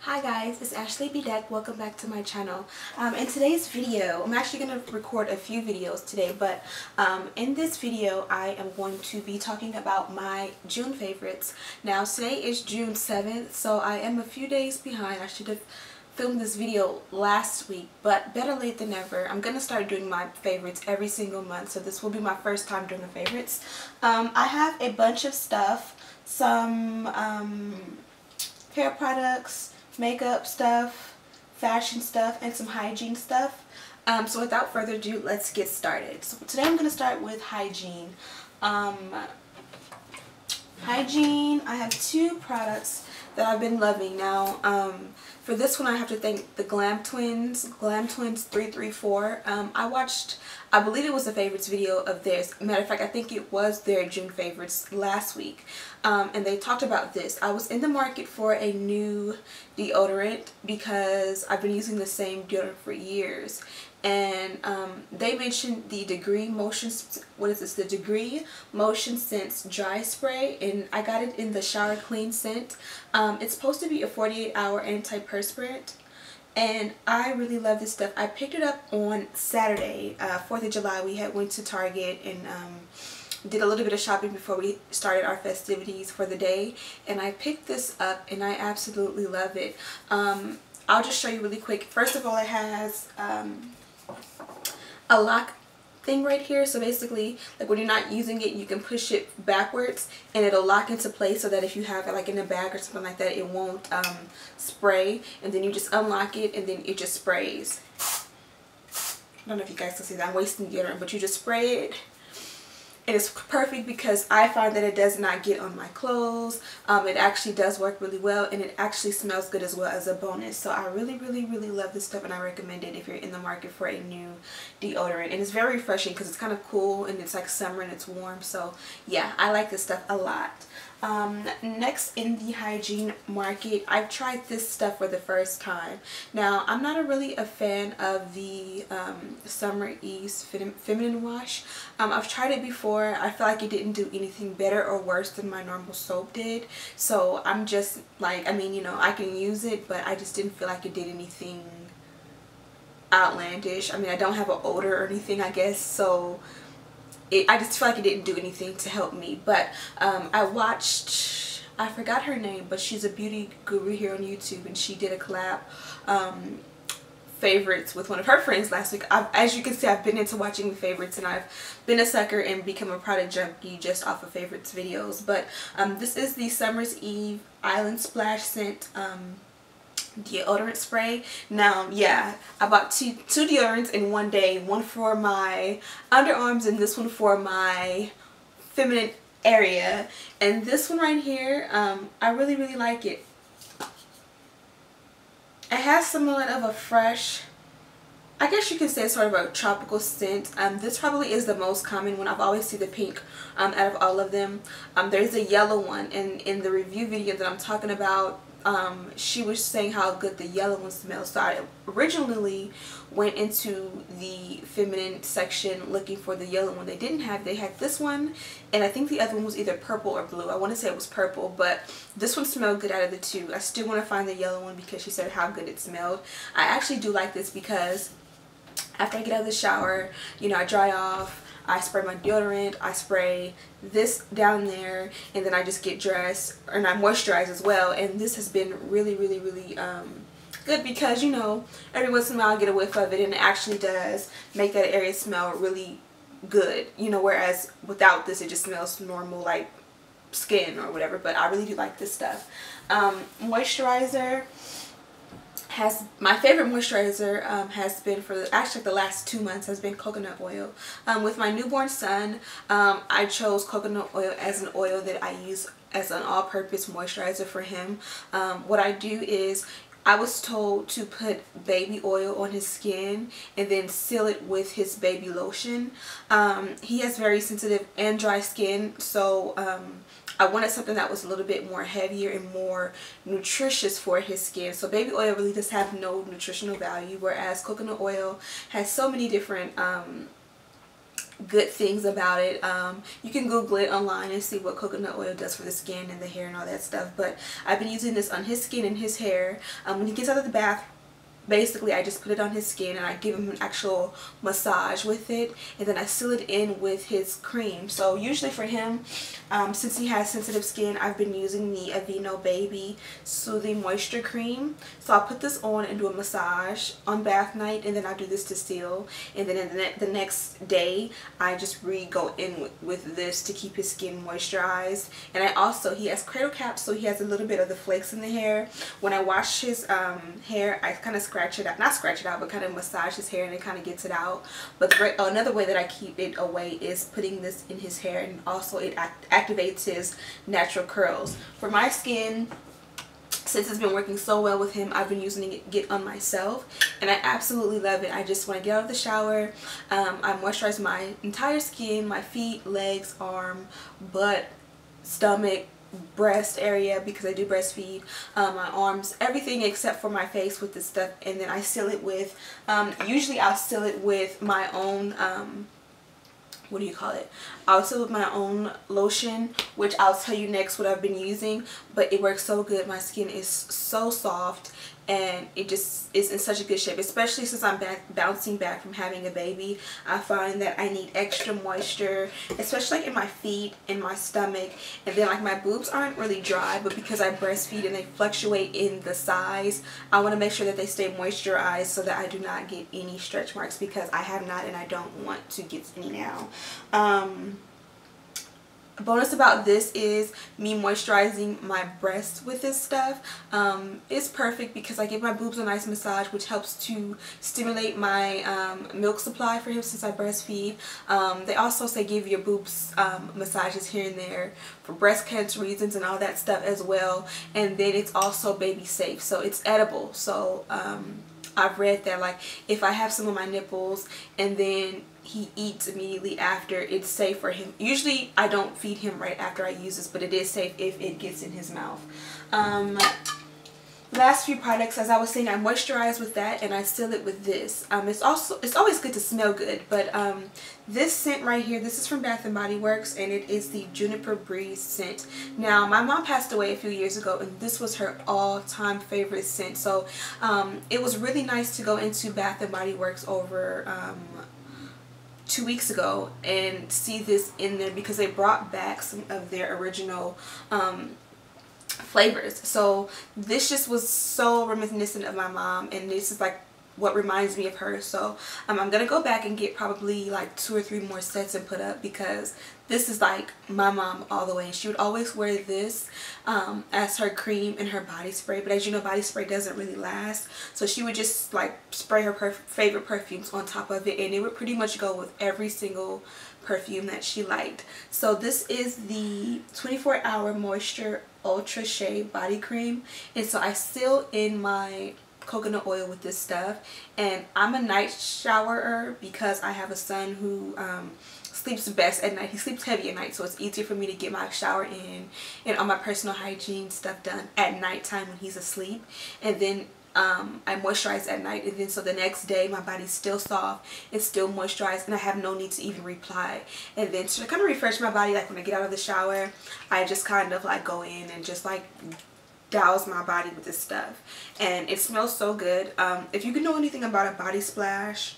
Hi guys, it's AshleyBedeck. Welcome back to my channel. In today's video, I'm actually going to record a few videos today, but in this video I am going to be talking about my June favorites. Now today is June 7th, so I am a few days behind. I should have filmed this video last week, but better late than never. I'm going to start doing my favorites every single month, so this will be my first time doing the favorites. I have a bunch of stuff, some hair products, makeup stuff, fashion stuff, and some hygiene stuff. So without further ado, let's get started. So today I'm going to start with hygiene. Hygiene, I have two products that I've been loving now. For this one I have to thank the Glam Twins 334. I believe it was a favorites video of theirs. Matter of fact, I think it was their June favorites last week. And they talked about this. I was in the market for a new deodorant because I've been using the same deodorant for years. And they mentioned the Degree Motion, the Degree Motion Sense Dry Spray, and I got it in the Shower Clean scent. It's supposed to be a 48-hour antiperspirant, and I really love this stuff. I picked it up on Saturday, 4th of July. We went to Target and did a little bit of shopping before we started our festivities for the day, and I picked this up and I absolutely love it. I'll just show you really quick. First of all, it has a lock thing right here, so basically like when you're not using it, you can push it backwards and it'll lock into place so that if you have it like in a bag or something like that, it won't spray, and then you just unlock it and then it just sprays. I don't know if you guys can see that, I'm wasting deodorant, but you just spray it. And it's perfect because I find that it does not get on my clothes. It actually does work really well, and it actually smells good as well as a bonus. So I really love this stuff, and I recommend it if you're in the market for a new deodorant. And it's very refreshing because it's kind of cool and it's like summer and it's warm. So yeah, I like this stuff a lot. Next in the hygiene market, I've tried this stuff for the first time. Now, I'm not really a fan of the Summer Ease Feminine Wash. I've tried it before. I feel like it didn't do anything better or worse than my normal soap did. So I'm just like, I mean, you know, I can use it, but I just didn't feel like it did anything outlandish. I mean, I don't have an odor or anything, I guess, so I just feel like it didn't do anything to help me. But I watched, I forgot her name, but she's a beauty guru here on YouTube, and she did a collab favorites with one of her friends last week. As you can see, I've been into watching the favorites, and I've been a sucker and become a product junkie just off of favorites videos. But this is the Summer's Eve Island Splash Scent deodorant spray. Now, yeah, I bought two deodorants in one day, one for my underarms and this one for my feminine area. And this one right here, I really like it. It has somewhat of a fresh, I guess you can say sort of a tropical scent. This probably is the most common one. I've always seen the pink out of all of them. There's a yellow one, and in the review video that I'm talking about, she was saying how good the yellow one smells. So I originally went into the feminine section looking for the yellow one. They had this one, and I think the other one was either purple or blue. I want to say it was purple, but this one smelled good out of the two. I still want to find the yellow one because she said how good it smelled. I actually do like this because after I get out of the shower, you know, I dry off, I spray my deodorant, I spray this down there, and then I just get dressed, and I moisturize as well. And this has been really good because, you know, every once in a while I get a whiff of it, and it actually does make that area smell really good, you know, whereas without this it just smells normal like skin or whatever. But I really do like this stuff. Moisturizer. My favorite moisturizer has been for actually the last 2 months has been coconut oil. With my newborn son, I chose coconut oil as an oil that I use as an all-purpose moisturizer for him. What I do is, I was told to put baby oil on his skin and then seal it with his baby lotion. He has very sensitive and dry skin, so I wanted something that was a little bit more heavier and more nutritious for his skin. So baby oil really does have no nutritional value, whereas coconut oil has so many different good things about it. You can Google it online and see what coconut oil does for the skin and the hair and all that stuff, but I've been using this on his skin and his hair. When he gets out of the bath, basically I just put it on his skin and I give him an actual massage with it, and then I seal it in with his cream. So usually for him, since he has sensitive skin, I've been using the Aveeno Baby Soothing Moisture Cream. So I'll put this on and do a massage on bath night, and then I'll do this to seal, and then in the next day I just go in with this to keep his skin moisturized. And he has cradle caps, so he has a little bit of the flakes in the hair. When I wash his hair, I kind of scratch it out, not scratch it out, but kind of massage his hair, and it kind of gets it out. But another way that I keep it away is putting this in his hair, and also it activates his natural curls. For my skin, since it's been working so well with him, I've been using it on myself, and I absolutely love it. I just, when I get out of the shower, I moisturize my entire skin, my feet, legs, arm, butt, stomach, breast area, because I do breastfeed, my arms, everything except for my face with this stuff. And then I seal it with, usually I'll seal it with my own, what do you call it? I'll seal it with my own lotion, which I'll tell you next what I've been using, but it works so good. My skin is so soft, and it just is in such a good shape, especially since I'm bouncing back from having a baby. I find that I need extra moisture, especially like in my feet, in my stomach, and then like my boobs aren't really dry, but because I breastfeed and they fluctuate in the size, I want to make sure that they stay moisturized so that I do not get any stretch marks, because I have not and I don't want to get any now. Bonus about this is me moisturizing my breasts with this stuff. It's perfect because I give my boobs a nice massage, which helps to stimulate my milk supply for him since I breastfeed. They also say give your boobs massages here and there for breast cancer reasons and all that stuff as well. And then it's also baby safe, so it's edible. So I've read that like if I have some of my nipples and then he eats immediately after, it's safe for him. Usually I don't feed him right after I use this, but it is safe if it gets in his mouth. Last few products, as I was saying, I moisturize with that and I seal it with this. It's always good to smell good, but this scent right here, this is from Bath & Body Works, and it is the Juniper Breeze scent. Now, my mom passed away a few years ago, and this was her all-time favorite scent. So it was really nice to go into Bath & Body Works over 2 weeks ago and see this in there, because they brought back some of their original flavors. So this just was so reminiscent of my mom, and this is like what reminds me of her. So I'm gonna go back and get probably like 2 or 3 more sets and put up, because this is like my mom all the way, and she would always wear this as her cream and her body spray. But as you know, body spray doesn't really last, so she would just like spray her favorite perfumes on top of it, and it would pretty much go with every single perfume that she liked. So this is the 24-hour moisture ultra shea body cream, and so I seal in my coconut oil with this stuff. And I'm a night showerer because I have a son who sleeps best at night. He sleeps heavy at night, so it's easier for me to get my shower in and all my personal hygiene stuff done at nighttime when he's asleep. And then I moisturize at night, and then so the next day my body's still soft, it's still moisturized, and I have no need to even reapply. And then to kind of refresh my body, like when I get out of the shower, I just kind of like go in and just like douse my body with this stuff, and it smells so good. If you can know anything about a body splash,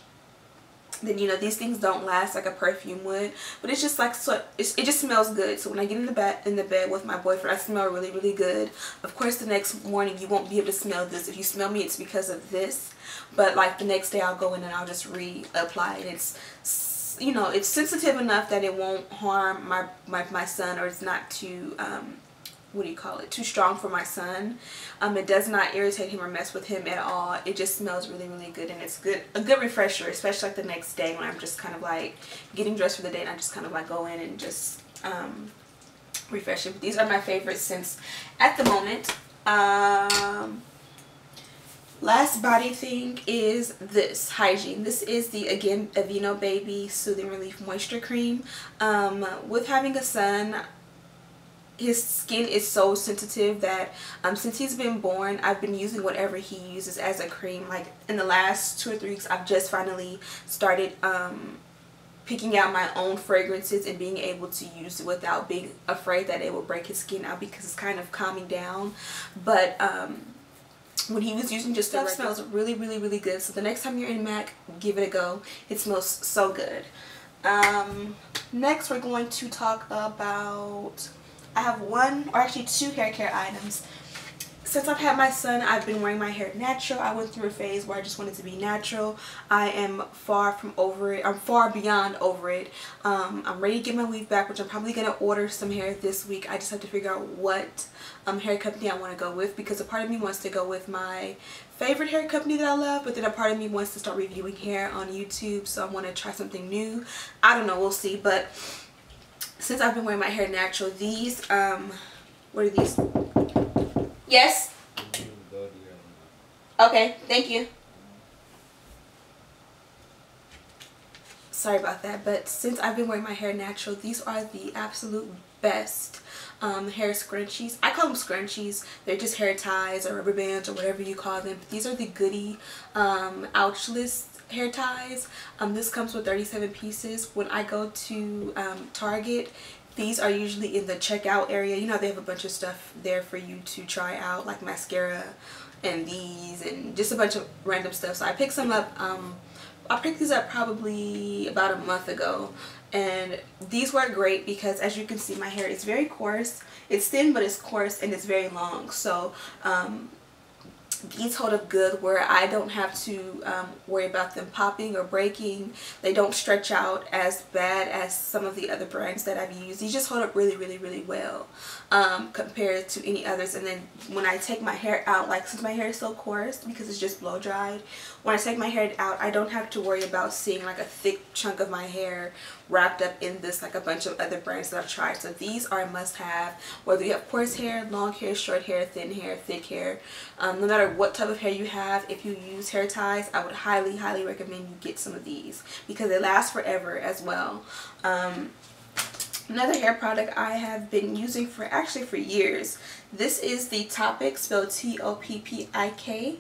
then you know these things don't last like a perfume would, but it's just like, so it just smells good. So when I get in the bed with my boyfriend, I smell really, really good. Of course, the next morning you won't be able to smell this. If you smell me, it's because of this, but like the next day I'll go in and I'll just reapply, and it's, you know, it's sensitive enough that it won't harm my son, or it's not too what do you call it, too strong for my son. It does not irritate him or mess with him at all. It just smells really, really good, and it's a good refresher, especially like the next day when I'm just kind of like getting dressed for the day, and I just kind of like go in and just refresh it. But these are my favorite scents at the moment. Last body thing is this hygiene. This is the, again, Aveeno Baby Soothing Relief Moisture Cream. With having a son, his skin is so sensitive that since he's been born, I've been using whatever he uses as a cream. Like in the last 2 or 3 weeks, I've just finally started picking out my own fragrances and being able to use it without being afraid that it will break his skin out, because it's kind of calming down. But when he was using just stuff, smells really, really, really good. So the next time you're in MAC, give it a go. It smells so good. Next we're going to talk about, I have one, or actually two hair care items. Since I've had my son, I've been wearing my hair natural. I went through a phase where I just wanted to be natural. I am far from over it. I'm far beyond over it. I'm ready to get my weave back, which I'm probably going to order some hair this week. I just have to figure out what hair company I want to go with, because a part of me wants to go with my favorite hair company that I love, but then a part of me wants to start reviewing hair on YouTube, so I want to try something new. I don't know, we'll see. But since I've been wearing my hair natural, these, what are these? Yes? Okay, thank you. Sorry about that, but since I've been wearing my hair natural, these are the absolute best hair scrunchies. I call them scrunchies. They're just hair ties or rubber bands or whatever you call them. But these are the Goody ouchless hair ties. This comes with 37 pieces. When I go to Target, these are usually in the checkout area. You know, they have a bunch of stuff there for you to try out, like mascara and these and just a bunch of random stuff. So I picked some up. I picked these up probably about a month ago, and these work great because, as you can see, my hair is very coarse. It's thin, but it's coarse, and it's very long. So these hold up good where I don't have to worry about them popping or breaking. They don't stretch out as bad as some of the other brands that I've used. These just hold up really, really, really well compared to any others. And then when I take my hair out, like since my hair is so coarse because it's just blow dried, when I take my hair out, I don't have to worry about seeing like a thick chunk of my hair wrapped up in this like a bunch of other brands that I've tried. So these are a must-have, whether you have coarse hair, long hair, short hair, thin hair, thick hair. No matter what type of hair you have, if you use hair ties, I would highly, highly recommend you get some of these because they last forever as well. Another hair product I have been using for years. This is the Toppik, spelled T-O-P-P-I-K.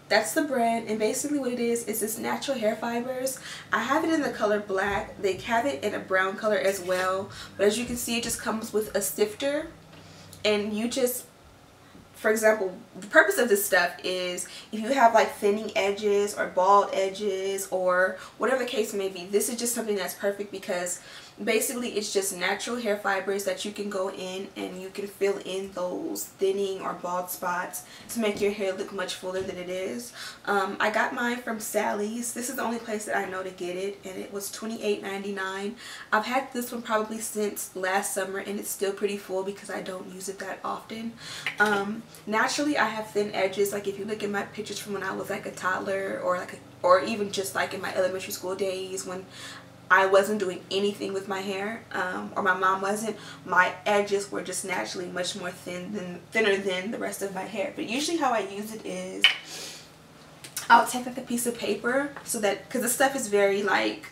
That's the brand, and basically what it is this natural hair fibers. I have it in the color black. They have it in a brown color as well, but as you can see, it just comes with a sifter, and you just, for example, the purpose of this stuff is if you have like thinning edges or bald edges or whatever the case may be, this is just something that's perfect because basically it's just natural hair fibers that you can go in and you can fill in those thinning or bald spots to make your hair look much fuller than it is. I got mine from Sally's. This is the only place that I know to get it, and it was $28.99. I've had this one probably since last summer, and it's still pretty full because I don't use it that often. Naturally, I have thin edges. Like if you look at my pictures from when I was like a toddler, or even just like in my elementary school days when I wasn't doing anything with my hair, or my mom wasn't, my edges were just naturally much more thinner than the rest of my hair. But usually how I use it is I'll take like a piece of paper, so that, because the stuff is very like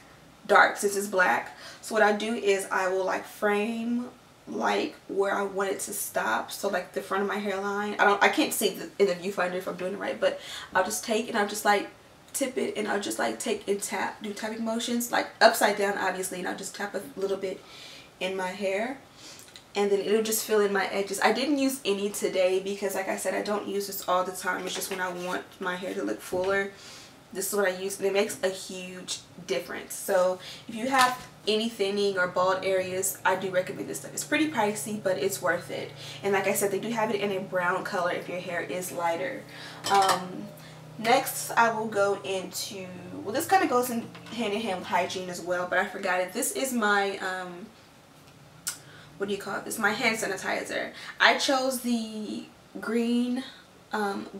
dark since it's black, so what I do is I will like frame like where I want it to stop, so like the front of my hairline. I can't see in the viewfinder if I'm doing it right, but I'll just take and I'll just like tip it, and I'll just like take and tap, do tapping motions like upside down obviously, and I'll just tap a little bit in my hair, and then it'll just fill in my edges. I didn't use any today because, like I said, I don't use this all the time. It's just when I want my hair to look fuller, this is what I use, and it makes a huge difference. So if you have any thinning or bald areas, I do recommend this stuff. It's pretty pricey, but it's worth it. And like I said, they do have it in a brown color if your hair is lighter. Next, I will go into, well, this kind of goes in hand with hygiene as well, but I forgot it. This is my, what do you call this? My hand sanitizer. I chose the green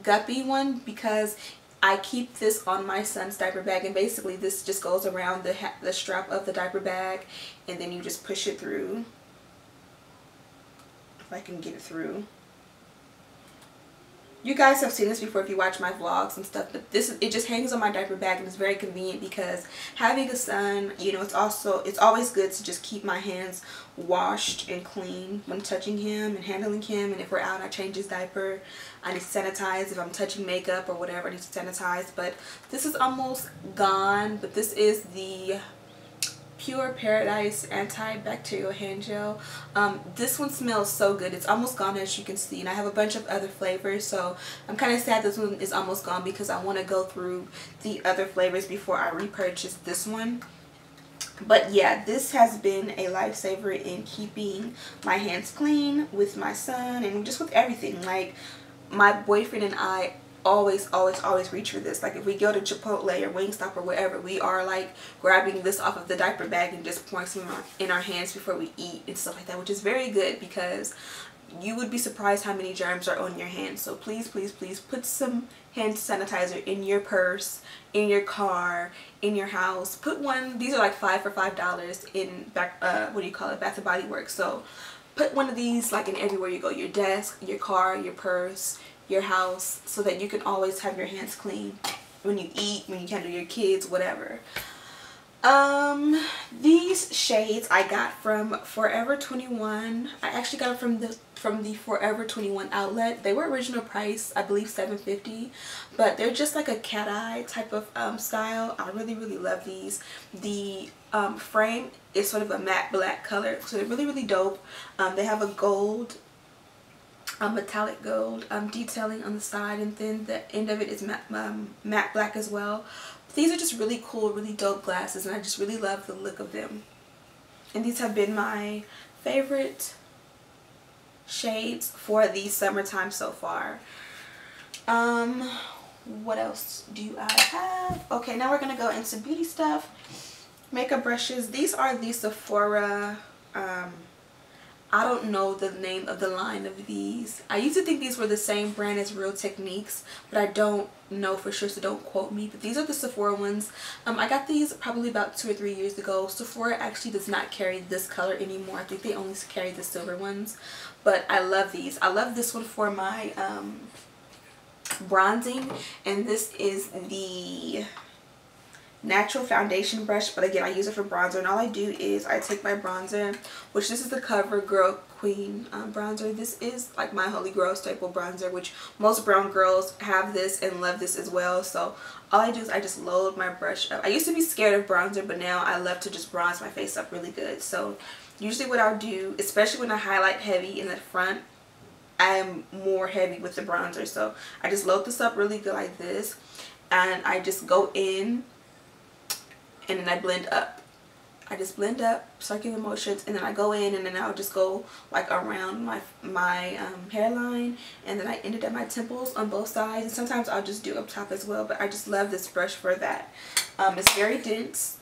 guppy one because I keep this on my son's diaper bag, and basically this just goes around the strap of the diaper bag, and then you just push it through. If I can get it through. You guys have seen this before if you watch my vlogs and stuff, but it just hangs on my diaper bag, and it's very convenient because having a son, you know, it's always good to just keep my hands washed and clean when touching him and handling him. And if we're out, I change his diaper, I need to sanitize. If I'm touching makeup or whatever, I need to sanitize. But this is almost gone, but this is the Pure Paradise Antibacterial Hand Gel. This one smells so good. It's almost gone, as you can see, and I have a bunch of other flavors, so I'm kind of sad this one is almost gone because I want to go through the other flavors before I repurchase this one. But yeah, this has been a lifesaver in keeping my hands clean with my son and just with everything. Like, my boyfriend and I always reach for this. Like, if we go to Chipotle or Wingstop or wherever, we are like grabbing this off of the diaper bag and just pouring some in our hands before we eat and stuff like that, which is very good because you would be surprised how many germs are on your hands. So please put some hand sanitizer in your purse, in your car, in your house. Put one. These are like $5 for $5 in Bath and Body Works. So put one of these like in everywhere you go, your desk, your car, your purse, your house, so that you can always have your hands clean when you eat, when you handle your kids, whatever. These shades I got from Forever 21. I actually got them from the Forever 21 outlet. They were original price, I believe $7.50, but they're just like a cat eye type of style. I really love these. The frame is sort of a matte black color, so they're really dope. They have a gold, metallic gold detailing on the side, and then the end of it is matte black as well. These are just really cool, really dope glasses, and I just really love the look of them. And these have been my favorite shades for the summertime so far. What else do I have? Okay, now we're gonna go into beauty stuff. Makeup brushes. These are the Sephora, I don't know the name of the line of these. I used to think these were the same brand as Real Techniques, but I don't know for sure, so don't quote me. But these are the Sephora ones. I got these probably about 2 or 3 years ago. Sephora actually does not carry this color anymore. I think they only carry the silver ones. But I love these. I love this one for my bronzing, and this is the natural foundation brush, but again I use it for bronzer, and all I do is I take my bronzer, which this is the CoverGirl Queen bronzer. This is like my holy grail staple bronzer, which most brown girls have this and love this as well. So all I do is I just load my brush up. I used to be scared of bronzer, but now I love to just bronze my face up really good. So usually what I'll do, especially when I highlight heavy in the front, I am more heavy with the bronzer, so I just load this up really good like this, and I just go in and then I blend up. I just blend up, circular motions, and then I go in, and then I'll just go like around my hairline, and then I end it at my temples on both sides, and sometimes I'll just do up top as well. But I just love this brush for that. It's very dense.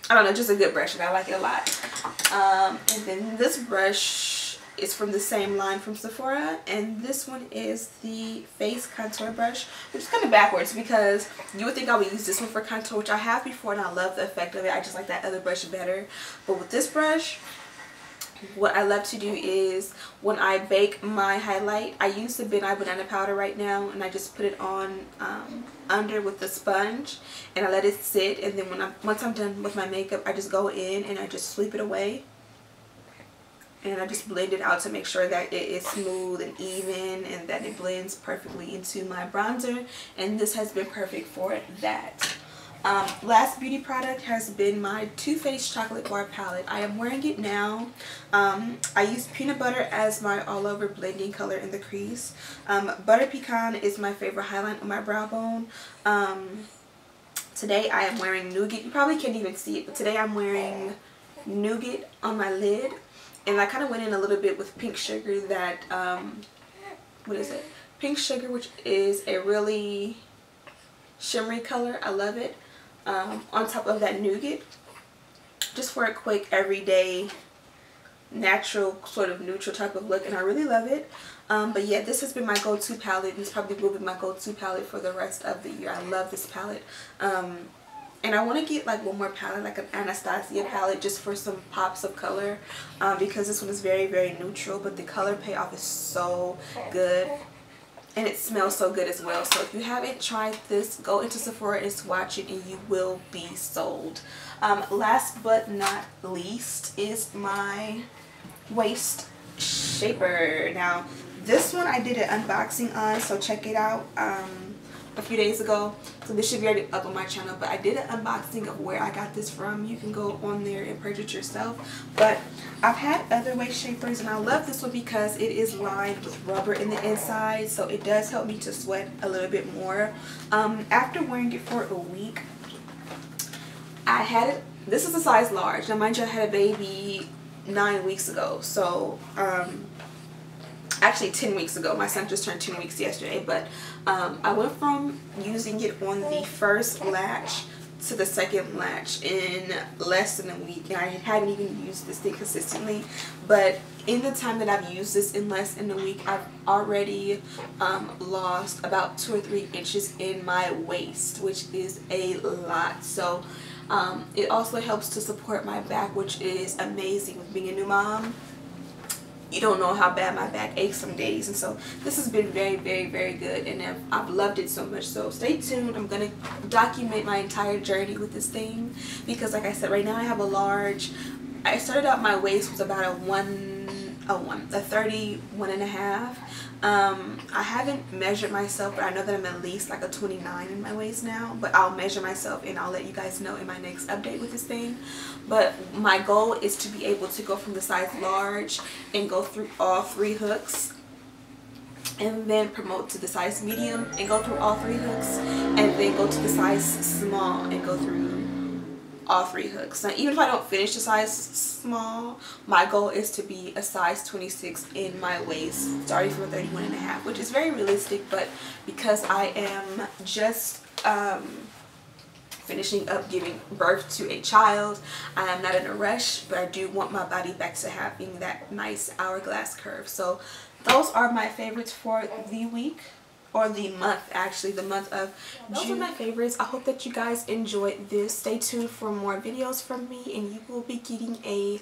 I don't know, just a good brush, and I like it a lot. And then this brush is from the same line from Sephora, and this one is the face contour brush, which is kind of backwards because you would think I would use this one for contour, which I have before, and I love the effect of it. I just like that other brush better. But with this brush, what I love to do is when I bake my highlight, I use the Ben Nye banana powder right now, and I just put it on under with the sponge, and I let it sit, and then once I'm done with my makeup, I just go in and I just sweep it away. And I just blend it out to make sure that it is smooth and even, and that it blends perfectly into my bronzer. And this has been perfect for that. Last beauty product has been my Too Faced Chocolate Bar Palette. I am wearing it now. I use peanut butter as my all over blending color in the crease. Butter Pecan is my favorite highlight on my brow bone. Today I am wearing Nougat. You probably can't even see it, but today I'm wearing Nougat on my lid. And I kind of went in a little bit with Pink Sugar, that, what is it? Pink Sugar, which is a really shimmery color. I love it. On top of that Nougat, just for a quick, everyday, natural, sort of neutral type of look. And I really love it. But yeah, this has been my go-to palette. This probably will be my go-to palette for the rest of the year. I love this palette. And I want to get like one more palette, like an Anastasia palette, just for some pops of color, because this one is very neutral, but the color payoff is so good, and it smells so good as well. So if you haven't tried this, go into Sephora and swatch it, and you will be sold. Last but not least is my waist shaper. Now this one I did an unboxing on, so check it out. a few days ago, so this should be already up on my channel, but I did an unboxing of where I got this from. You can go on there and purchase yourself, but I've had other waist shapers and I love this one because it is lined with rubber in the inside, so it does help me to sweat a little bit more. After wearing it for a week, I had it, this is a size large. Now mind you, I had a baby 9 weeks ago, so actually 10 weeks ago. My son just turned 10 weeks yesterday, but I went from using it on the first latch to the second latch in less than a week, and I hadn't even used this thing consistently, but in the time that I've used this in less than a week, I've already lost about 2 or 3 inches in my waist, which is a lot. So it also helps to support my back, which is amazing. With being a new mom, you don't know how bad my back aches some days, and so this has been very, very, very good, and I've loved it so much. So stay tuned. I'm gonna document my entire journey with this thing, because like I said, right now I have a large. I started out, my waist was about a 31 and a half. I haven't measured myself, but I know that I'm at least like a 29 in my waist now, but I'll measure myself and I'll let you guys know in my next update with this thing. But my goal is to be able to go from the size large and go through all 3 hooks, and then promote to the size medium and go through all 3 hooks, and then go to the size small and go through all 3 hooks. Now even if I don't finish the size small, my goal is to be a size 26 in my waist, starting from a 31 and a half, which is very realistic, but because I am just finishing up giving birth to a child, I am not in a rush, but I do want my body back to having that nice hourglass curve. So those are my favorites for the week, or the month, actually, the month of June. Those are my favorites. I hope that you guys enjoyed this. Stay tuned for more videos from me, and you will be getting a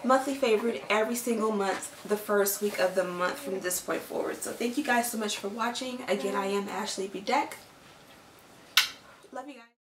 monthly favorite every single month, the first week of the month from this point forward. So thank you guys so much for watching. Again, I am AshleyBedeck. Love you guys.